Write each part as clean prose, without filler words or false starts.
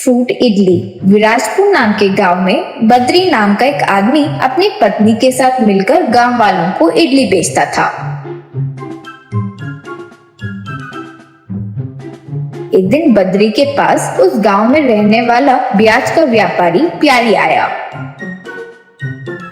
Fruit idli. Virajpur नाम के गांव में बद्री नाम का एक आदमी अपनी पत्नी के साथ मिलकर गांव वालों को इडली बेचता था। एक दिन बद्री के पास उस गांव में रहने वाला ब्याज का व्यापारी प्यारी आया।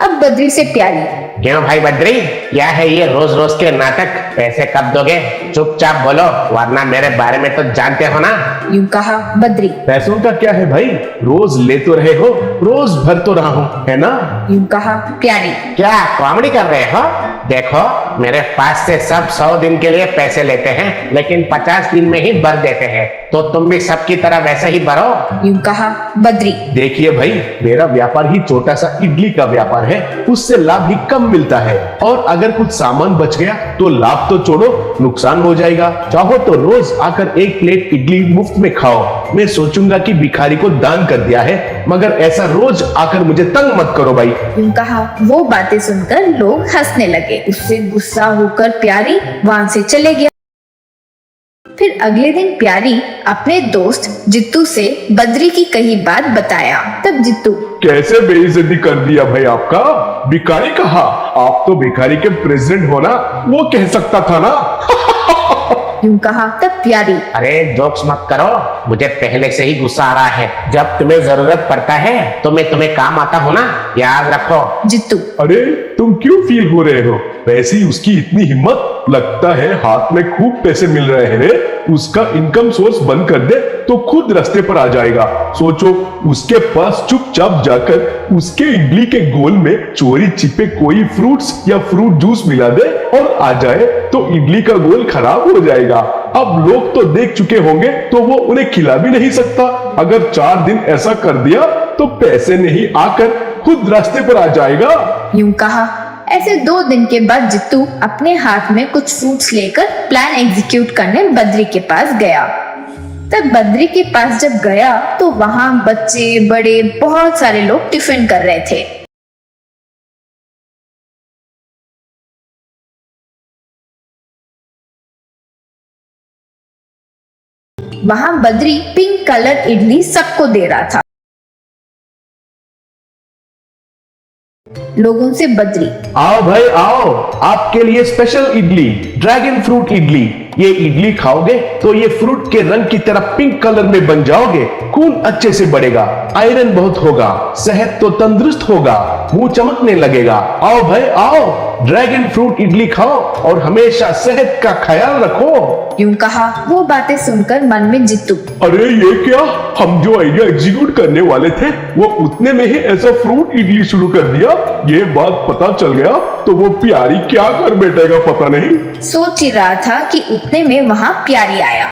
अब बद्री से प्यारी, क्यों भाई बद्री, क्या है ये रोज रोज के नाटक? पैसे कब दोगे? चुपचाप बोलो, वरना मेरे बारे में तो जानते हो ना। यूं कहा बद्री। पैसों का क्या है भाई, रोज ले तो रहे हो, रोज भर तो रहा हूँ, है ना? यूं कहा प्यारी। क्या कॉमेडी कर रहे हो? देखो, मेरे पास से सब 100 दिन के लिए पैसे लेते हैं, लेकिन 50 दिन में ही भर देते हैं, तो तुम भी सबकी तरह वैसे ही भरो। यूं कहा बद्री। देखिए भाई, मेरा व्यापार ही छोटा सा इडली का व्यापार है, उससे लाभ ही कम मिलता है, और अगर कुछ सामान बच गया तो लाभ तो छोड़ो, नुकसान हो जाएगा। चाहो तो रोज आकर एक प्लेट इडली मुफ्त में खाओ। मैं सोचूंगा कि भिखारी को दान कर दिया है, मगर ऐसा रोज आकर मुझे तंग मत करो भाई। यूं कहा। वो बातें सुनकर लोग हंसने लगे। उससे गुस्सा होकर प्यारी वहां से चले गया। फिर अगले दिन प्यारी अपने दोस्त जित्तू से बद्री की कही बात बताया। तब जित्तू, कैसे बेइज्जती कर दिया भाई आपका? भिखारी कहा? आप तो भिखारी के प्रेसिडेंट हो ना, वो कह सकता था ना। यूं कहा। तब प्यारी, अरे जोक्स मत करो, मुझे पहले से ही गुस्सा आ रहा है। जब तुम्हें जरूरत पड़ता है तो मैं तुम्हें काम आता हूँ ना, याद रखो। जित्तू, अरे तुम क्यों फील हो रहे हो? वैसी उसकी इतनी हिम्मत, लगता है हाथ में खूब पैसे मिल रहे हैं। उसका इनकम सोर्स बंद कर दे तो खुद रास्ते पर आ जाएगा। सोचो, उसके पास चुपचाप जाकर उसके इडली के गोल में चोरी छिपे कोई फ्रूट्स या फ्रूट जूस मिला दे और आ जाए तो इडली का गोल खराब हो जाएगा। अब लोग तो देख चुके होंगे तो वो उन्हें खिला भी नहीं सकता। अगर 4 दिन ऐसा कर दिया तो पैसे नहीं आकर खुद रास्ते पर आ जाएगा। यूं कहा। ऐसे 2 दिन के बाद जित्तू अपने हाथ में कुछ फ्रूट्स लेकर प्लान एग्जीक्यूट करने बद्री के पास गया। तब बद्री के पास जब गया तो वहां बच्चे बड़े बहुत सारे लोग टिफिन कर रहे थे। वहां बद्री पिंक कलर इडली सबको दे रहा था। लोगों से बद्री, आओ भाई आओ, आपके लिए special idli, dragon fruit idli. ये इडली खाओगे तो ये फ्रूट के रंग की तरह पिंक कलर में बन जाओगे। खून अच्छे से बढ़ेगा, आयरन बहुत होगा, सेहत तो तंदुरुस्त होगा, मुंह चमकने लगेगा। आओ भाई आओ, ड्रैगन फ्रूट इडली खाओ और हमेशा सेहत का ख्याल रखो। यूं कहा। वो बातें सुनकर मन में जित्तू, अरे ये क्या, हम जो आइडिया एग्जीक्यूट करने वाले थे वो उतने में ही ऐसा फ्रूट इडली शुरू कर दिया। ये बात पता चल गया तो वो प्यारी क्या कर बैठेगा पता नहीं। सोच ही रहा था कि उतने में वहां प्यारी आया।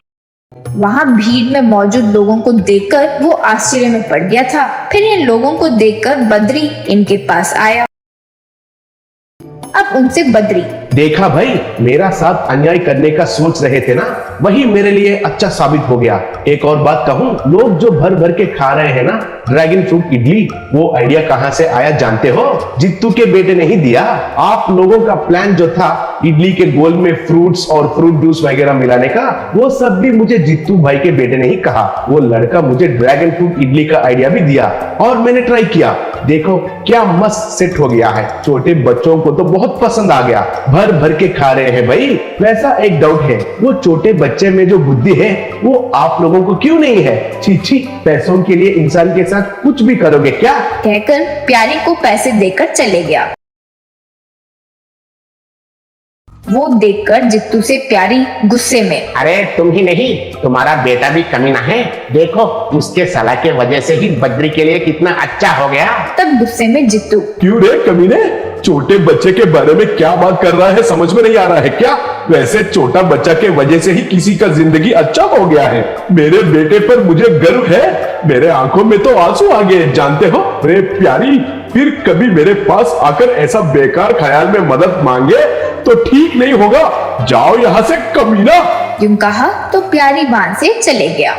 वहां भीड़ में मौजूद लोगों को देखकर वो आश्चर्य में पड़ गया था। फिर इन लोगों को देखकर बद्री इनके पास आया। अब उनसे बद्री, देखा भाई, मेरा साथ अन्याय करने का सोच रहे थे ना, वही मेरे लिए अच्छा साबित हो गया। एक और बात कहूँ, लोग जो भर भर के खा रहे हैं ना ड्रैगन फ्रूट इडली, वो आइडिया कहाँ से आया जानते हो? जित्तू के बेटे ने ही दिया। आप लोगों का प्लान जो था इडली के गोल में फ्रूट्स और फ्रूट जूस वगैरह मिलाने का, वो सब भी मुझे जित्तू भाई के बेटे ने ही कहा। वो लड़का मुझे ड्रैगन फ्रूट इडली का आइडिया भी दिया और मैंने ट्राई किया। देखो क्या मस्त सेट हो गया है। छोटे बच्चों को तो बहुत पसंद आ गया, भर भर के खा रहे हैं भाई। वैसा एक डाउट है, वो छोटे बच्चे में जो बुद्धि है वो आप लोगों को क्यों नहीं है? छी छी, पैसों के लिए इंसान के साथ कुछ भी करोगे क्या? कहकर प्यारी को पैसे देकर चले गया। वो देखकर जित्तू से प्यारी गुस्से में, अरे तुम ही नहीं, तुम्हारा बेटा भी कमीना है। देखो, उसके सलाह के वजह से ही बद्री के लिए कितना अच्छा हो गया। तब गुस्से में जित्तू, क्यों रे कमीने, छोटे बच्चे के बारे में क्या बात कर रहा है, समझ में नहीं आ रहा है क्या? वैसे छोटा बच्चा के वजह से ही किसी का जिंदगी अच्छा हो गया है। मेरे बेटे पर मुझे गर्व है, मेरे आंखों में तो आंसू आ गए जानते हो। रे प्यारी, फिर कभी मेरे पास आकर ऐसा बेकार ख्याल में मदद मांगे तो ठीक नहीं होगा। जाओ यहाँ से कमीना। यूं कहा तो प्यारी वहां से चले गया।